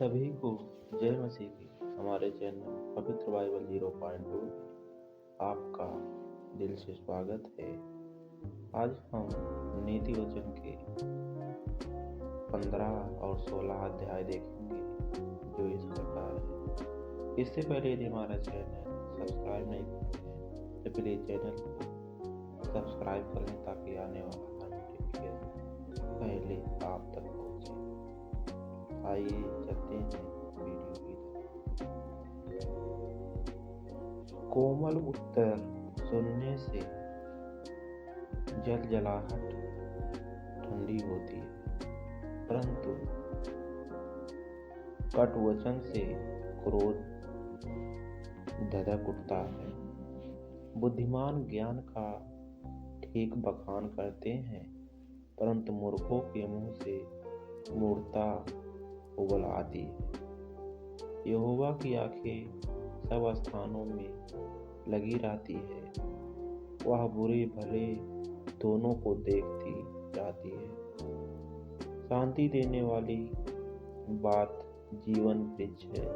सभी को जय मसीह की। हमारे चैनल पवित्र बाइबल 0.2 में आपका दिल से स्वागत है। आज हम नीति वचन के 15 और 16 अध्याय देखेंगे, जो इस प्रकार है। इससे पहले यदि हमारा चैनल सब्सक्राइब नहीं करते हैं तो प्लीज चैनल को सब्सक्राइब कर लें, ताकि आने वाला हर नोटिफिकेशन पहले आप तक पहुंचे। आइए चलते हैं वीडियो की तरफ। कोमल उत्तर सुनने से जलजलाहट ठंडी होती है, परंतु कटु वचन से क्रोध धधक उठता है। बुद्धिमान ज्ञान का ठीक बखान करते हैं, परंतु मूर्खों के मुंह से मूर्खता उगल आती है। यहोवा की आंखें सब स्थानों में लगी रहती है, वह बुरे भले दोनों को देखती रहती है। शांति देने वाली बात जीवन वृक्ष है,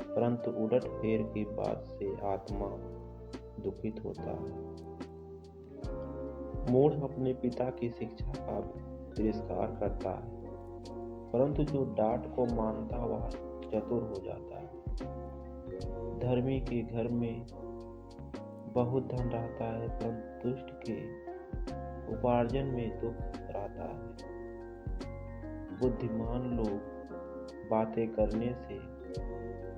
परंतु उलट फेर की बात से आत्मा दुखित होता है। मूढ़ अपने पिता की शिक्षा का तिरस्कार करता है, परंतु जो डांट को मानता वह चतुर हो जाता है। धर्मी के घर में बहुत धन रहता है, परंतु दुष्ट के उपार्जन में दुख रहता है। बुद्धिमान लोग बातें करने से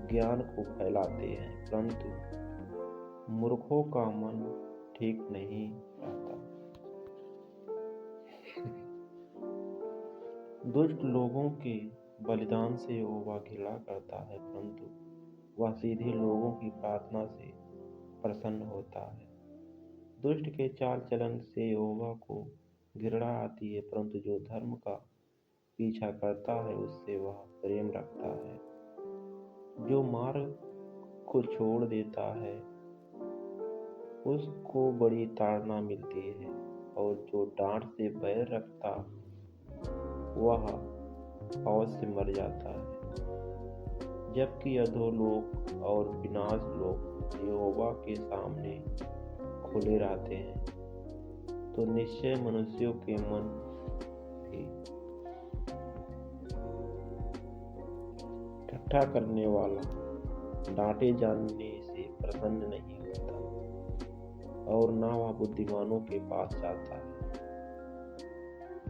ज्ञान को फैलाते हैं, परंतु मूर्खों का मन ठीक नहीं रहता। दुष्ट लोगों के बलिदान से यहोवा घृणा करता है, परंतु वह सीधे लोगों की प्रार्थना से प्रसन्न होता है। दुष्ट के चाल चलन से यहोवा को घृणा आती है, परंतु जो धर्म का पीछा करता है उससे वह प्रेम रखता है। जो मार्ग को छोड़ देता है उसको बड़ी ताड़ना मिलती है, और जो डांट से बैर रखता वह अवश्य मर जाता है। जबकि अधोलोक और विनाश लोक यहोवा के सामने खुले रहते हैं, तो निश्चय मनुष्यों के मन भी। ठट्ठा करने वाला डांटे जाने से प्रसन्न नहीं होता, और ना वह बुद्धिमानों के पास जाता है।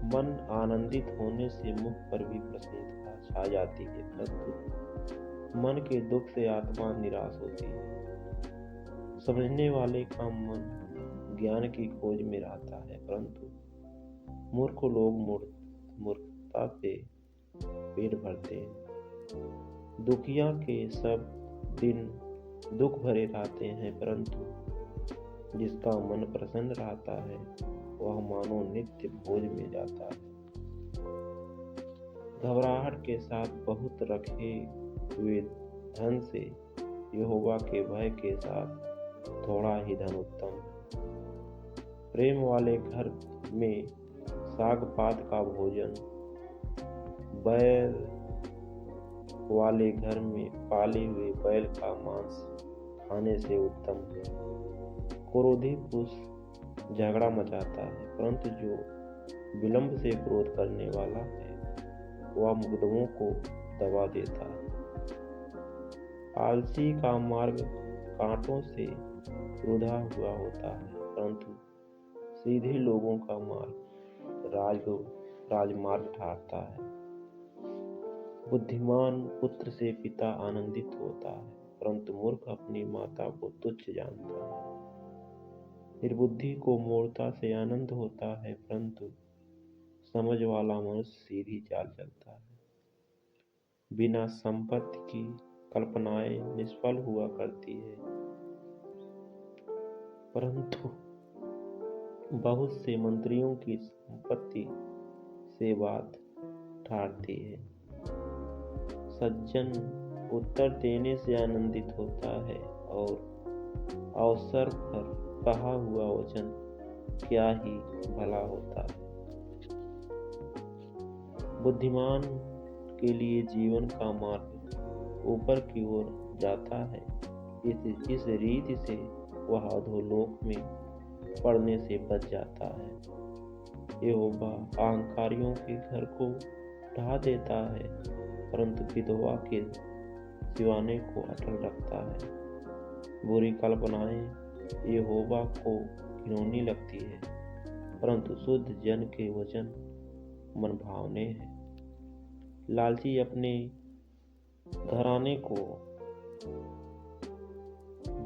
मन आनंदित होने से मुख पर भी प्रसन्नता छा जाती है, परंतु मन के दुख से आत्मा निराश होती है। समझने वाले का मन ज्ञान की खोज में रहता है, परंतु मूर्ख लोग मूर्खता से पेट भरते हैं। दुखिया के सब दिन दुख भरे रहते हैं, परंतु जिसका मन प्रसन्न रहता है वह मानो नित्य भोज में जाता है। घबराहट के साथ बहुत रखे हुए धन से यहोवा के भय के साथ थोड़ा ही धन उत्तम है। प्रेम वाले घर में साग पात का भोजन बैल वाले घर में पाले हुए बैल का मांस खाने से उत्तम है। क्रोधी पुरुष झगड़ा मचाता है, परंतु जो विलंब से क्रोध करने वाला है वह मुकदमों को दबा देता है। आलसी का मार्ग कांटों से रुंधा हुआ होता है, परंतु सीधे लोगों का मार्ग राजमार्ग ठहरता है। बुद्धिमान पुत्र से पिता आनंदित होता है, परंतु मूर्ख अपनी माता को तुच्छ जानता है। निर्बुद्धि को मूर्खता से आनंद होता है, परंतु समझ वाला मनुष्य सीधी चाल चलता है। बिना संपत्ति की कल्पनाएं निष्फल हुआ करती है, परंतु बहुत से मंत्रियों की संपत्ति से बात ठहरती है। सज्जन उत्तर देने से आनंदित होता है, और अवसर पर कहा हुआ वचन क्या ही भला होता है। बुद्धिमान के लिए जीवन का मार्ग ऊपर की ओर जाता है। इस रीति से वह अधोलोक में पड़ने से बच जाता है। यहोवा अहंकारियों के घर को ढा देता है, परंतु विधवा के सिवाने को अटल रखता है। बुरी कल्पनाएं यहोवा को घिनौनी लगती है, परंतु शुद्ध जन के वचन मनभावने हैं। लालची अपने घराने को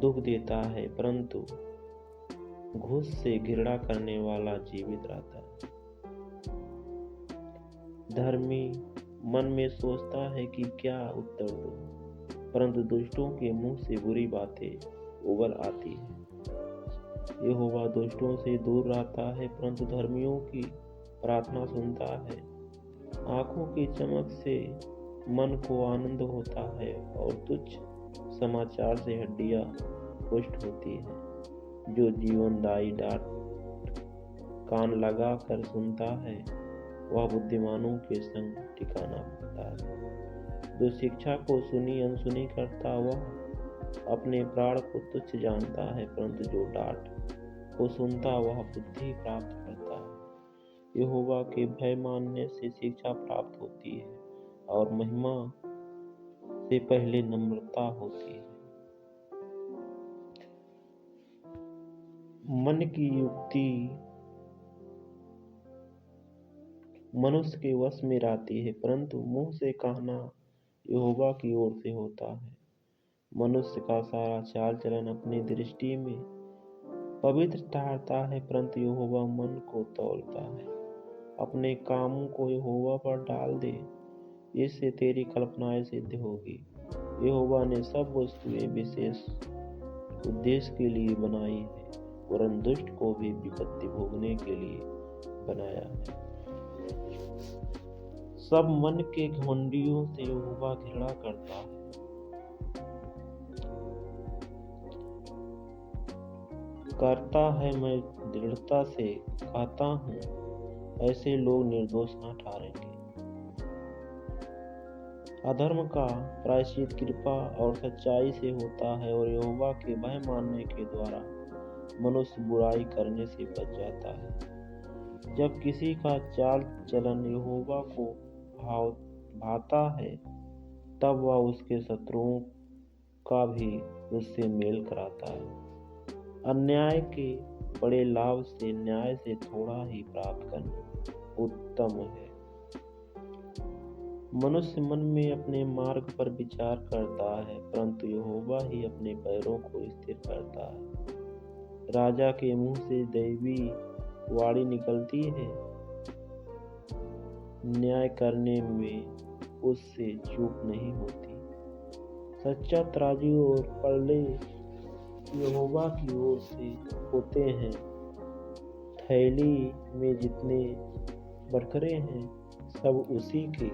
दुख देता है, परंतु घूस से घृणा करने वाला जीवित रहता है। धर्मी मन में सोचता है कि क्या उत्तर दूं, परंतु दुष्टों के मुंह से बुरी बातें उबल आती है। यहोवा दुष्टों से दूर रहता है, परंतु धर्मियों की प्रार्थना सुनता है। आंखों की चमक से मन को आनंद होता है और तुच्छ समाचार से हड्डियां पुष्ट होती है। जो जीवनदायी डांट कान लगा कर सुनता है, वह बुद्धिमानों के संग ठिकाना पाता है। जो शिक्षा को सुनी अनसुनी करता, वह अपने प्राण को तुच्छ जानता है, परंतु जो डांट को सुनता, वह बुद्धि प्राप्त करता है। यहोवा के भय मानने से शिक्षा प्राप्त होती है और महिमा से पहले नम्रता होती है। मन की युक्ति मनुष्य के वश में रहती है, परंतु मुंह से कहना यहोवा की ओर से होता है। मनुष्य का सारा चाल चलन अपनी दृष्टि में पवित्र ठहरता है, परंतु यहोवा मन को तौलता है। अपने कामों को यहोवा पर डाल दे, इससे तेरी कल्पनाएं सिद्ध होगी। यहोवा ने सब वस्तुएं विशेष उद्देश्य के लिए बनाई है, वरन दुष्ट को भी विपत्ति भोगने के लिए बनाया है। सब मन के घमंडियों से यहोवा घृणा करता है। करता है, मैं दृढ़ता से कहता हूँ, ऐसे लोग निर्दोष न ठहरेंगे। अधर्म का प्रायश्चित कृपा और सच्चाई से होता है, और यहोवा के भय मानने के द्वारा मनुष्य बुराई करने से बच जाता है। जब किसी का चाल चलन यहोवा को भाता है, तब वह उसके शत्रुओं का भी उससे मेल कराता है। अन्याय के बड़े लाभ से न्याय से थोड़ा ही प्राप्त करना उत्तम है। मनुष्य मन में अपने मार्ग पर विचार करता है, परंतु यहोवा ही अपने पैरों को स्थिर करता है। राजा के मुंह से दैवी वाणी निकलती है, न्याय करने में उससे चूक नहीं होती। सच्चा तराजू और पल्ले यहोवा की ओर से होते हैं। थैली में जितने बटखरे हैं, सब उसी के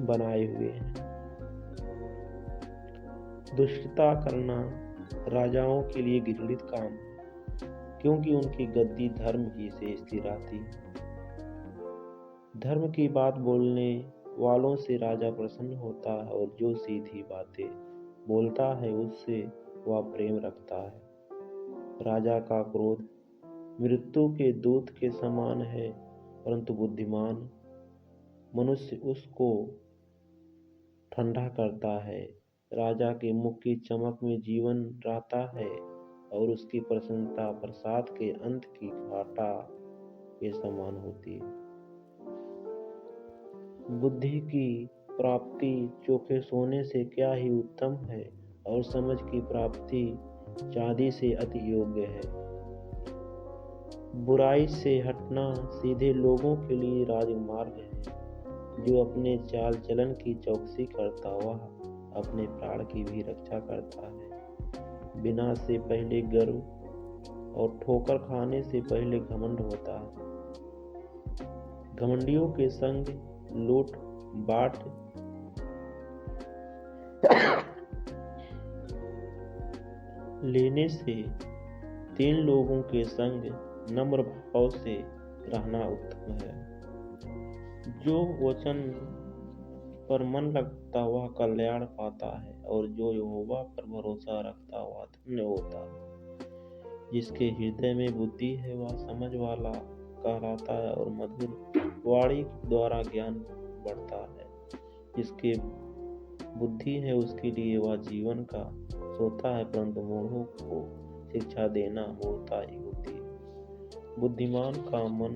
बनाए हुए हैं। दुष्टता करना राजाओं के लिए घृणित काम है, क्योंकि उनकी गद्दी धर्म ही से स्थिर रहती है। धर्म की बात बोलने वालों से राजा प्रसन्न होता है, और जो सीधी बातें बोलता है उससे वह प्रेम रखता है। राजा का क्रोध मृत्यु के दूत के समान है, परंतु बुद्धिमान मनुष्य उसको ठंडा करता है। राजा के मुख की चमक में जीवन रहता है, और उसकी प्रसन्नता प्रसाद के अंत की घाटा के समान होती है। बुद्धि की प्राप्ति चोखे सोने से क्या ही उत्तम है, और समझ की प्राप्ति चांदी से अति योग्य है। बुराई से हटना सीधे लोगों के लिए राजमार्ग है। जो अपने चाल चलन की चौकसी करता, वह अपने प्राण की भी रक्षा करता है। विनाश से पहले गर्व और ठोकर खाने से पहले घमंड होता है। घमंडियों के संग लूट बाट लेने से 3 लोगों के संग नम्र भाव से रहना उत्तम है। जो वचन पर मन लगता वह कल्याण पाता है, और जो यहोवा पर भरोसा रखता वह धन्य होता है। जिसके हृदय में बुद्धि है वह समझ वाला कहलाता है, और मधुर वाणी द्वारा ज्ञान बढ़ता है। जिसके बुद्धि है उसके लिए वह जीवन का सोता है, परंतु मूढ़ों को शिक्षा देना मूर्खता ही होती है। बुद्धिमान का मन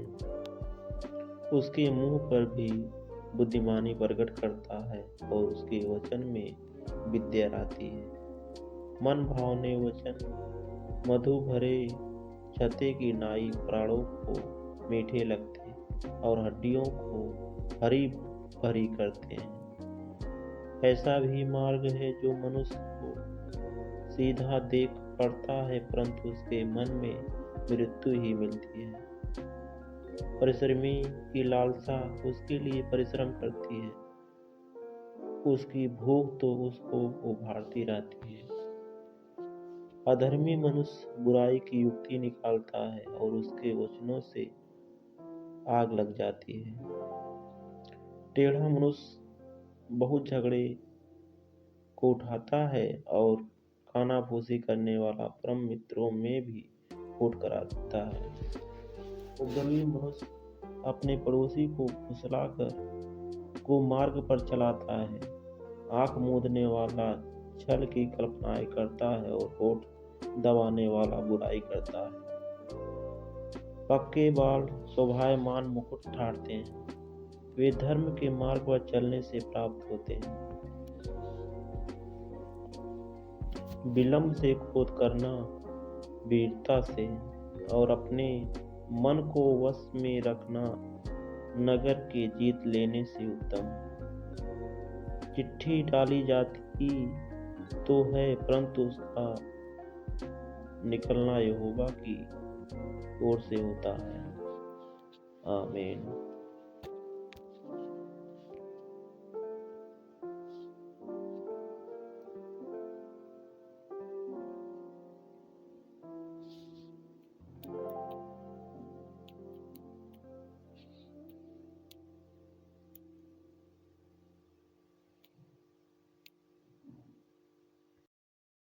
उसके मुंह पर भी बुद्धिमानी प्रकट करता है, और उसके वचन में विद्या रहती है। मन भावने वचन मधु भरे छते की नाई प्राणों को मीठे लगते, और हड्डियों को हरी भरी करते हैं। ऐसा भी मार्ग है जो मनुष्य को सीधा देख पड़ता है, परंतु उसके मन में मृत्यु ही मिलती है। परिश्रमी की लालसा उसके लिए परिश्रम करती है, उसकी भूख तो उसको उभारती रहती है। अधर्मी मनुष्य बुराई की युक्ति निकालता है, और उसके वचनों से आग लग जाती है। टेढ़ा मनुष्य बहुत झगड़े को उठाता है, और कानाफूसी करने वाला परम मित्रों में भी फूट कराता है। उद्यमी मनुष्य अपने पड़ोसी को फुसलाकर को मार्ग पर चलाता है। आंख मूंदने वाला छल की कल्पनाएं करता है, और होठ दबाने वाला बुराई करता है। पक्के बाल शोभायमान मुकुट ठाड़ते हैं, वे धर्म के मार्ग पर चलने से प्राप्त होते हैं। विलंब से क्रोध करना वीरता से, और अपने मन को वश में रखना नगर के जीत लेने से उत्तम। चिट्ठी डाली जाती तो है, परंतु उसका निकलना यहोवा की ओर से होता है। आमीन।